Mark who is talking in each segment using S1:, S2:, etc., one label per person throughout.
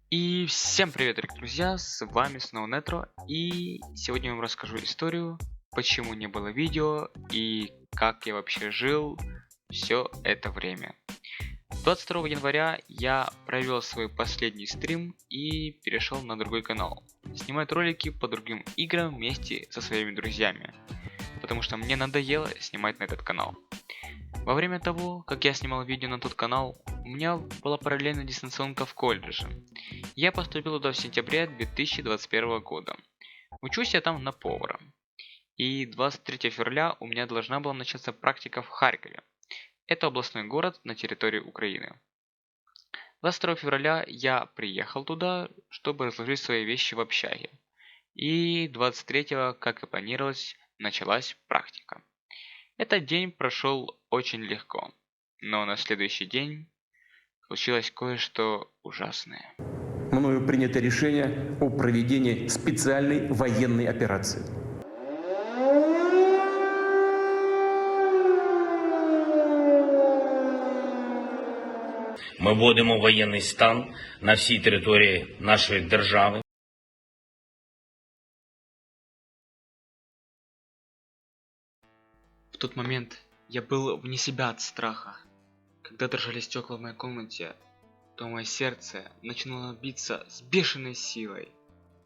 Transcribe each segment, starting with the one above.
S1: И всем привет, дорогие друзья, с вами снова Нетро, и сегодня я вам расскажу историю, почему не было видео и как я вообще жил все это время. 22 января я провел свой последний стрим и перешел на другой канал, снимать ролики по другим играм вместе со своими друзьями, потому что мне надоело снимать на этот канал. Во время того, как я снимал видео на тот канал, у меня была параллельно дистанционка в колледже. Я поступил туда в сентябре 2021 года. Учусь я там на повара. И 23 февраля у меня должна была начаться практика в Харькове. Это областной город на территории Украины. 22 февраля я приехал туда, чтобы разложить свои вещи в общаге. И 23-го, как и планировалось, началась практика. Этот день прошел очень легко. Но на следующий день случилось кое-что ужасное.
S2: Мною принято решение о проведении специальной военной операции.
S3: Ми вводимо воєнний стан на всій території нашої держави.
S1: В тот момент я был вне себя от страха. Когда дрожали стекла в моей комнате, то мое сердце начинало биться с бешеной силой.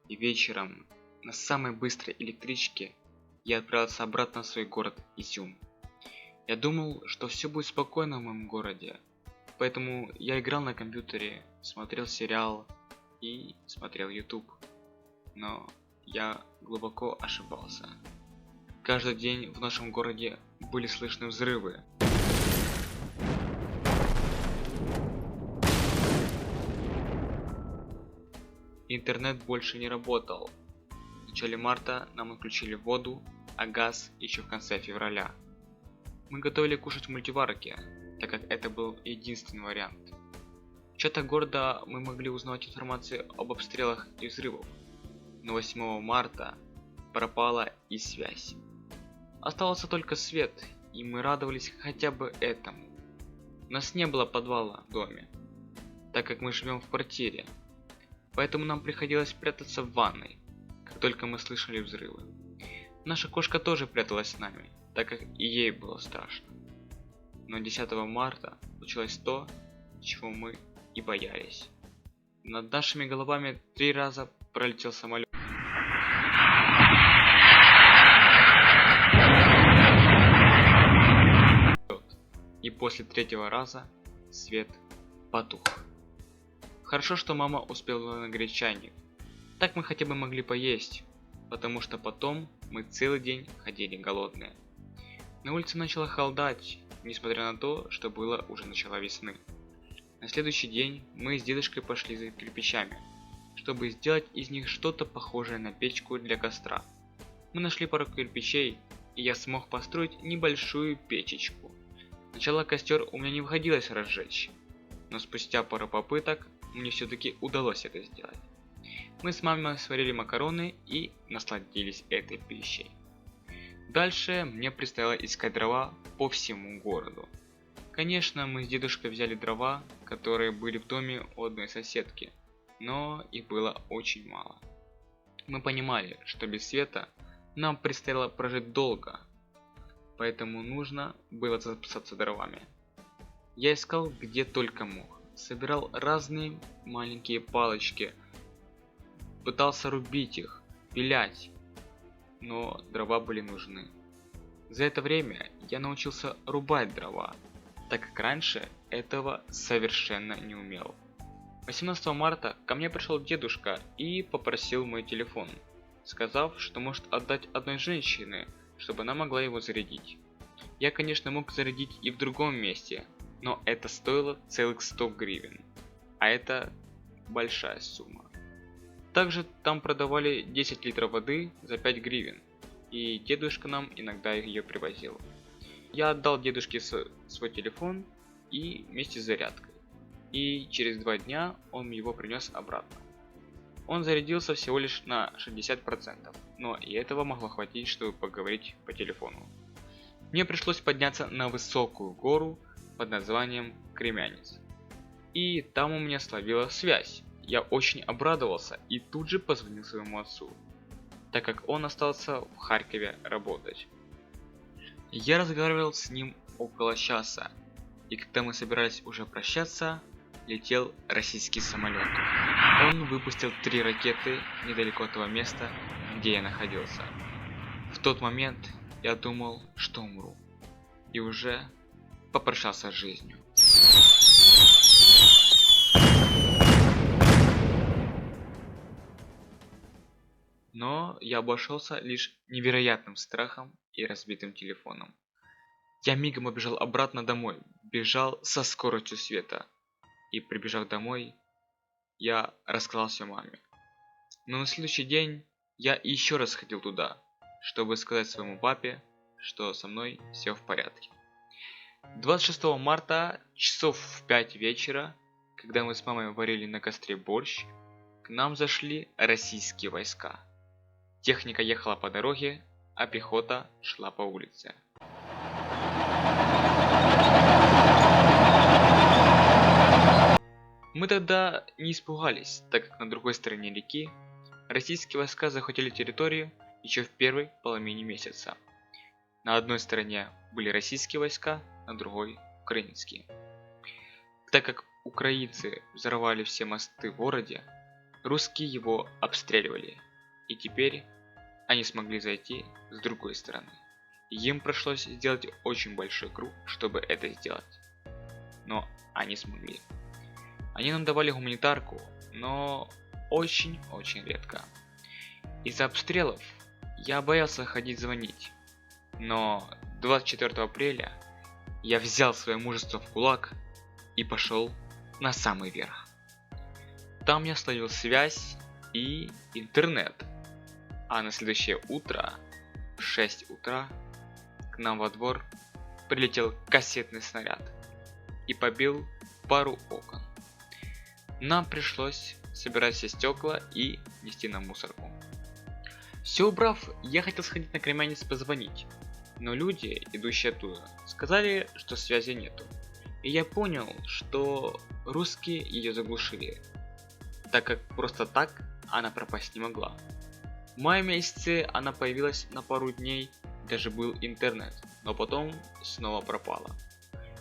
S1: И вечером на самой быстрой электричке я отправился обратно в свой город Изюм. Я думал, что все будет спокойно в моем городе, поэтому я играл на компьютере, смотрел сериал и смотрел YouTube. Но я глубоко ошибался. Каждый день в нашем городе были слышны взрывы. Интернет больше не работал. В начале марта нам отключили воду, а газ еще в конце февраля. Мы готовили кушать в мультиварке, так как это был единственный вариант. В чатах города мы могли узнавать информацию об обстрелах и взрывах, но 8 марта пропала и связь. Оставался только свет, и мы радовались хотя бы этому. У нас не было подвала в доме, так как мы живем в квартире, поэтому нам приходилось прятаться в ванной, как только мы слышали взрывы. Наша кошка тоже пряталась с нами, так как и ей было страшно. Но 10 марта случилось то, чего мы и боялись. Над нашими головами 3 раза пролетел самолет. И после 3-го раза свет потух. Хорошо, что мама успела нагреть чайник. Так мы хотя бы могли поесть, потому что потом мы целый день ходили голодные. На улице начало холодать, несмотря на то, что было уже начало весны. На следующий день мы с дедушкой пошли за кирпичами, чтобы сделать из них что-то похожее на печку для костра. Мы нашли пару кирпичей, и я смог построить небольшую печечку. Сначала костер у меня не выходилось разжечь, но спустя пару попыток мне все-таки удалось это сделать. Мы с мамой сварили макароны и насладились этой пищей. Дальше мне предстояло искать дрова по всему городу. Конечно, мы с дедушкой взяли дрова, которые были в доме у одной соседки, но их было очень мало. Мы понимали, что без света нам предстояло прожить долго, поэтому нужно было запасаться дровами. Я искал где только мог, собирал разные маленькие палочки, пытался рубить их, пилять, но дрова были нужны. За это время я научился рубать дрова, так как раньше этого совершенно не умел. 18 марта ко мне пришел дедушка и попросил мой телефон, сказав, что может отдать одной женщине, чтобы она могла его зарядить. Я, конечно, мог зарядить и в другом месте, но это стоило целых 100 гривен, а это большая сумма. Также там продавали 10 литров воды за 5 гривен, и дедушка нам иногда ее привозил. Я отдал дедушке свой телефон и вместе с зарядкой, и через 2 дня он его принес обратно. Он зарядился всего лишь на 60%, но и этого могло хватить, чтобы поговорить по телефону. Мне пришлось подняться на высокую гору под названием Кремянец. И там у меня словила связь, я очень обрадовался и тут же позвонил своему отцу, так как он остался в Харькове работать. Я разговаривал с ним около часа, и когда мы собирались уже прощаться, летел российский самолет. Он выпустил 3 ракеты недалеко от того места, где я находился. В тот момент я думал, что умру, и уже попрощался с жизнью. Но я обошелся лишь невероятным страхом и разбитым телефоном. Я мигом побежал обратно домой, бежал со скоростью света. И прибежав домой, я рассказал всё маме. Но на следующий день я еще раз ходил туда, чтобы сказать своему папе, что со мной все в порядке. 26 марта, часов в 5 вечера, когда мы с мамой варили на костре борщ, к нам зашли российские войска. Техника ехала по дороге, а пехота шла по улице. Мы тогда не испугались, так как на другой стороне реки российские войска захватили территорию еще в первой половине месяца. На одной стороне были российские войска, на другой – украинские. Так как украинцы взорвали все мосты в городе, русские его обстреливали, и теперь они смогли зайти с другой стороны. Им пришлось сделать очень большой круг, чтобы это сделать. Но они смогли. Они нам давали гуманитарку, но очень-очень редко. Из-за обстрелов я боялся ходить звонить. Но 24 апреля я взял свое мужество в кулак и пошел на самый верх. Там я словил связь и интернет. А на следующее утро, в 6 утра, к нам во двор прилетел кассетный снаряд и побил пару окон. Нам пришлось собирать все стекла и нести на мусорку. Все убрав, я хотел сходить на Кремянец позвонить, но люди, идущие оттуда, сказали, что связи нету. И я понял, что русские ее заглушили, так как просто так она пропасть не могла. В мае месяце она появилась на пару дней, даже был интернет, но потом снова пропала.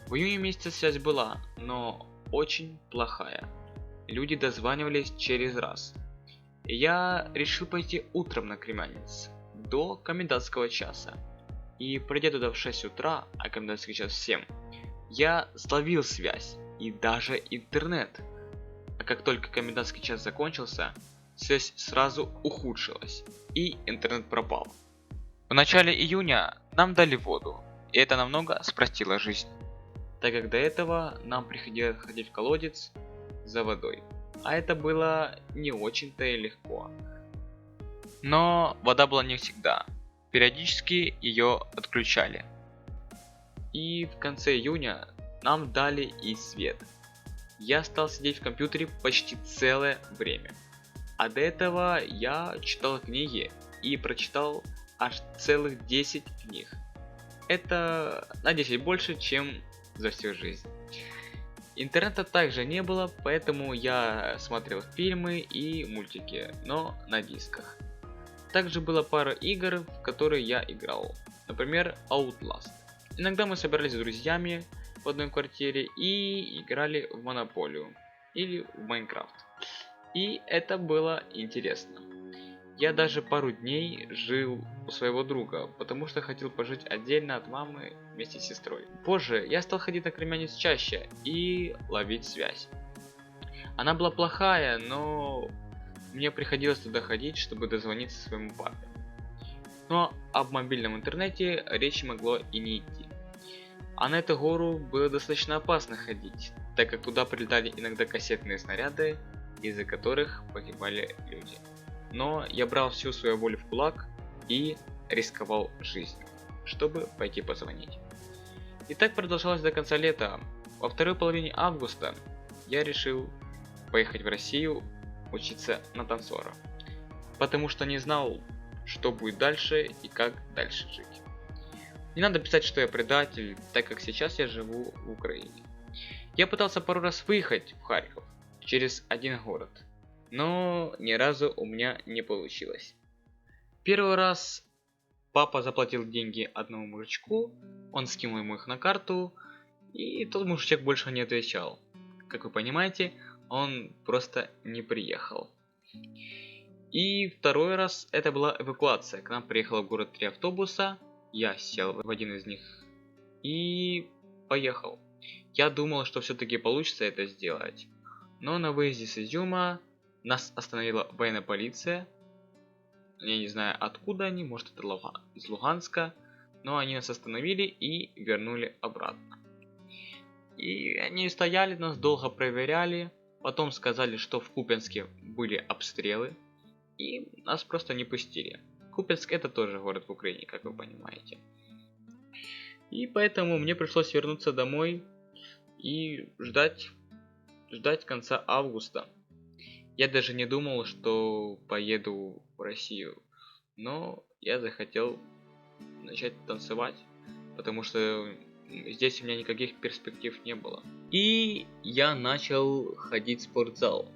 S1: В июне месяце связь была, но очень плохая. Люди дозванивались через раз. И я решил пойти утром на Кремянец, до комендантского часа. И придя туда в 6 утра, а комендантский час в 7, я словил связь и даже интернет. А как только комендантский час закончился, связь сразу ухудшилась, и интернет пропал. В начале июня нам дали воду, и это намного спростило жизнь, так как до этого нам приходилось ходить в колодец за водой, а это было не очень-то и легко. Но вода была не всегда, периодически ее отключали. И в конце июня нам дали и свет. Я стал сидеть в компьютере почти целое время. А до этого я читал книги и прочитал аж целых 10 книг. Это на 10 больше, чем за всю жизнь. Интернета также не было, поэтому я смотрел фильмы и мультики, но на дисках. Также была пара игр, в которые я играл. Например, Outlast. Иногда мы собирались с друзьями в одной квартире и играли в Монополию или в Майнкрафт. И это было интересно. Я даже пару дней жил у своего друга, потому что хотел пожить отдельно от мамы вместе с сестрой. Позже я стал ходить на Кремянец чаще и ловить связь. Она была плохая, но мне приходилось туда ходить, чтобы дозвониться своему папе. Но об мобильном интернете речи могло и не идти. А на эту гору было достаточно опасно ходить, так как туда прилетали иногда кассетные снаряды, из-за которых погибали люди. Но я брал всю свою волю в кулак и рисковал жизнью, чтобы пойти позвонить. И так продолжалось до конца лета. Во второй половине августа я решил поехать в Россию учиться на танцора, потому что не знал, что будет дальше и как дальше жить. Не надо писать, что я предатель, так как сейчас я живу в Украине. Я пытался пару раз выехать в Харьков через один город, но ни разу у меня не получилось. Первый раз папа заплатил деньги одному мужичку, он скинул ему их на карту, и тот мужичок больше не отвечал. Как вы понимаете, он просто не приехал. И второй раз это была эвакуация. К нам приехало в город 3 автобуса, я сел в один из них и поехал. Я думал, что все-таки получится это сделать. Но на выезде с Изюма нас остановила военная полиция. Я не знаю, откуда они, может это из Луганска. Но они нас остановили и вернули обратно. И они стояли, нас долго проверяли. Потом сказали, что в Купянске были обстрелы. И нас просто не пустили. Купянск это тоже город в Украине, как вы понимаете. И поэтому мне пришлось вернуться домой и ждать конца августа. Я даже не думал, что поеду в Россию. Но я захотел начать танцевать, потому что здесь у меня никаких перспектив не было. И я начал ходить в спортзал,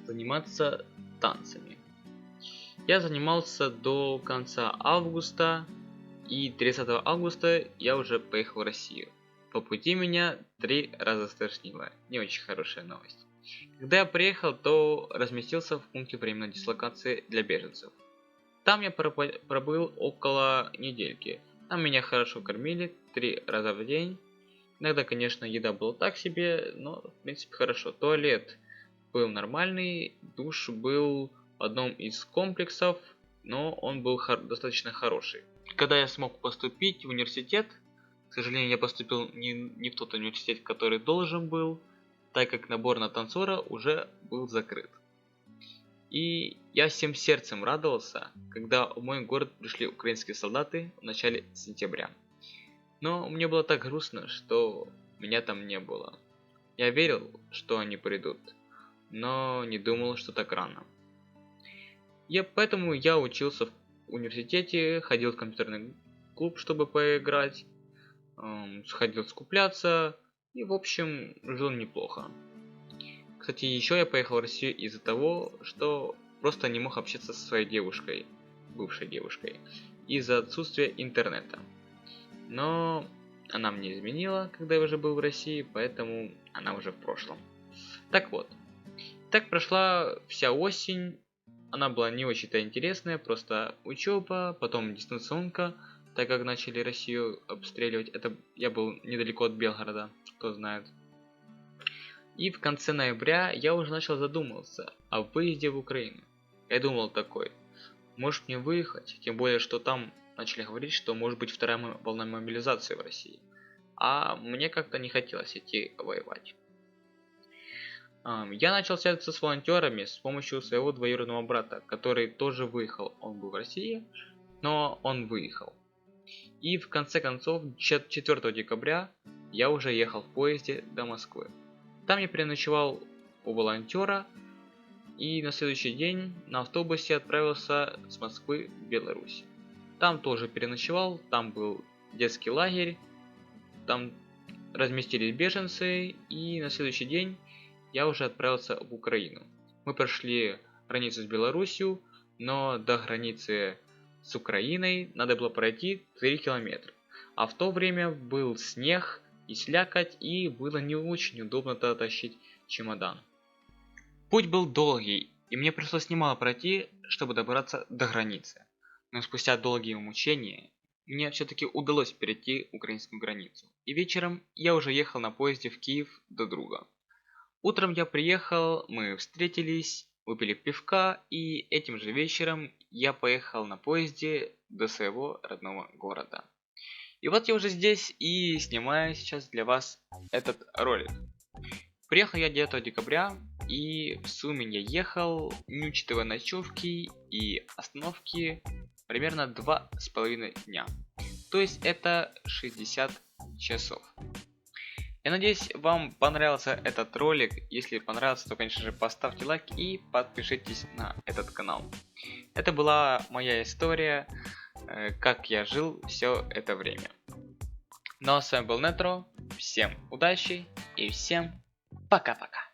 S1: заниматься танцами. Я занимался до конца августа, и 30 августа я уже поехал в Россию. По пути меня 3 раза стошнило. Не очень хорошая новость. Когда я приехал, то разместился в пункте временной дислокации для беженцев. Там я пробыл около недельки. Там меня хорошо кормили 3 раза в день. Иногда, конечно, еда была так себе, но в принципе хорошо. Туалет был нормальный, душ был в одном из комплексов, но он был достаточно хороший. Когда я смог поступить в университет, к сожалению, я поступил не в тот университет, который должен был, так как набор на танцора уже был закрыт. И я всем сердцем радовался, когда в мой город пришли украинские солдаты в начале сентября. Но мне было так грустно, что меня там не было. Я верил, что они придут, но не думал, что так рано. Поэтому я учился в университете, ходил в компьютерный клуб, чтобы поиграть, сходил скупляться и, в общем, жил неплохо. Кстати, еще я поехал в Россию из-за того, что просто не мог общаться со своей девушкой, бывшей девушкой, из-за отсутствия интернета. Но она мне изменила, когда я уже был в России, поэтому она уже в прошлом. Так вот, так прошла вся осень. Она была не очень-то интересная, просто учеба, потом дистанционка, так как начали Россию обстреливать. Я был недалеко от Белгорода, кто знает. И в конце ноября я уже начал задумываться о выезде в Украину. Я думал такой, может мне выехать, тем более, что там начали говорить, что может быть вторая волна мобилизации в России. А мне как-то не хотелось идти воевать. Я начал связываться с волонтерами с помощью своего двоюродного брата, который тоже выехал. Он был в России, но он выехал. И в конце концов, 4 декабря я уже ехал в поезде до Москвы. Там я переночевал у волонтера и на следующий день на автобусе отправился с Москвы в Беларусь. Там тоже переночевал, там был детский лагерь, там разместились беженцы, и на следующий день я уже отправился в Украину. Мы прошли границу с Беларусью, но до границы с Украиной надо было пройти 3 километра. А в то время был снег и слякоть, и было не очень удобно тащить чемодан. Путь был долгий, и мне пришлось немало пройти, чтобы добраться до границы. Но спустя долгие мучения мне все-таки удалось перейти украинскую границу. И вечером я уже ехал на поезде в Киев до друга. Утром я приехал, мы встретились, выпили пивка, и этим же вечером я поехал на поезде до своего родного города. И вот я уже здесь и снимаю сейчас для вас этот ролик. Приехал я 9 декабря, и в сумме я ехал, не учитывая ночевки и остановки, примерно 2,5 дня. То есть это 60 часов. Я надеюсь, вам понравился этот ролик. Если понравился, то, конечно же, поставьте лайк и подпишитесь на этот канал. Это была моя история, как я жил все это время. Ну а с вами был Нетро. Всем удачи и всем пока-пока.